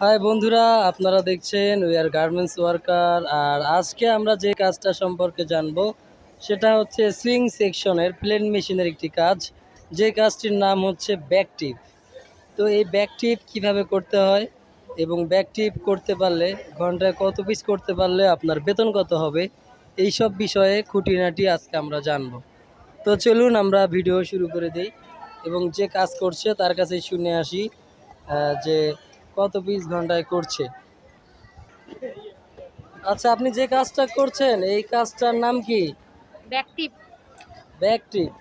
High বন্ধুরা, আপনারা দেখছেন উই আর গার্মেন্টস ওয়ার্কার। আর আজকে আমরা যে কাজটা সম্পর্কে জানবো সেটা হচ্ছে সুইং সেকশনের প্লেন মেশিনের একটি কাজ, যে কাজটির নাম হচ্ছে ব্যাক টিপ। তো এই ব্যাক টিপ কীভাবে করতে হয় এবং ব্যাক টিপ করতে পারলে ঘন্টায় কত পিস করতে পারলে আপনার বেতন কত হবে, এই সব বিষয়ে খুঁটিনাটি আজকে আমরা জানবো। তো চলুন আমরা ভিডিও শুরু করে দিই এবং যে কাজ করছে তার কাছে শুনে আসি যে কত পিস ঘন্টায় করছে। আচ্ছা, আপনি যে কাজটা করছেন এই কাজটার নাম কি? ব্যাক টিপ। ব্যাক টিপ।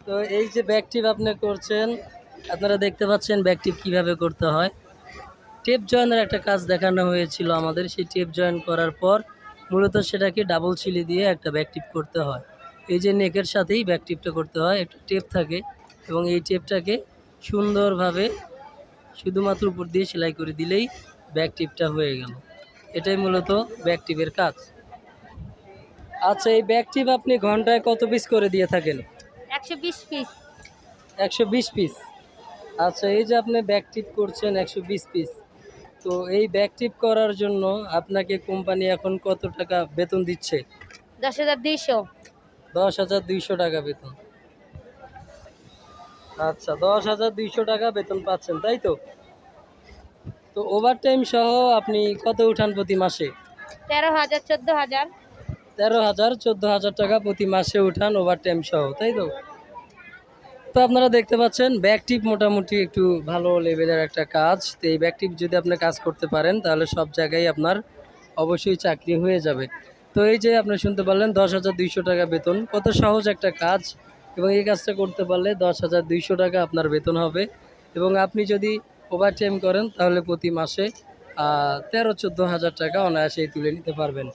তো এই যে ব্যাক টিপ আপনি করছেন, আপনারা দেখতে পাচ্ছেন ব্যাক টিপ কীভাবে করতে হয়। টেপ জয়েনের একটা কাজ দেখানো হয়েছিল আমাদের, সেই টেপ জয়েন করার পর মূলত সেটাকে ডাবল সিলি দিয়ে একটা ব্যাক টিপ করতে হয়। এই যে নেকের সাথেই ব্যাক টিপটা করতে হয়, একটা টেপ থাকে এবং এই টেপটাকে সুন্দরভাবে শুধুমাত্র উপর দিয়ে সেলাই করে দিলেই ব্যাক টিপটা হয়ে গেল। এটাই মূলত ব্যাক টিপের কাজ। আচ্ছা, এই ব্যাক টিপ আপনি ঘন্টায় কত পিস করে দিয়ে থাকেন? 120 পিস। 120 পিস। আচ্ছা, এই যে আপনি ব্যাক টিপ করছেন 120 পিস, তো এই ব্যাক টিপ করার জন্য আপনাকে কোম্পানি এখন কত টাকা বেতন দিচ্ছে? 10,200। 10,200 টাকা বেতন। আচ্ছা, 10,200 টাকা বেতন পাচ্ছেন, তাই তো? তো ওভারটাইম সহ আপনি কত উঠান প্রতি মাসে? 13,000 14,000। 13,000 14,000 টাকা প্রতি মাসে উঠান ওভারটাইম সহ, তাই তো? তো আপনারা দেখতে পাচ্ছেন ব্যাক টিপ মোটামুটি একটু ভালো লেভেলের একটা কাজ। তো এই ব্যাক টিপ যদি আপনি কাজ করতে পারেন তাহলে সব জায়গায় আপনার অবশ্যই চাকরি হয়ে যাবে। তো এই যে আপনি শুনতে পারলেন 10,200 টাকা বেতন, কত সহজ একটা কাজ এবং এই কাজটা করতে পারলে 10,200 টাকা আপনার বেতন হবে এবং আপনি যদি ওভারটাইম করেন তাহলে প্রতি মাসে 13-14 হাজার টাকা অনায়াসেই তুলে নিতে পারবেন।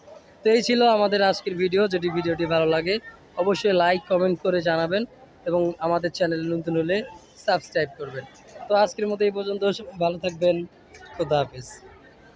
তো এই ছিল আমাদের আজকের ভিডিও। যদি ভিডিওটি ভালো লাগে অবশ্যই লাইক কমেন্ট করে জানাবেন এবং আমাদের চ্যানেলে নতুন হলে সাবস্ক্রাইব করবেন। তো আজকের মতো এই পর্যন্ত, সবাই ভালো থাকবেন। খোদা হাফেজ।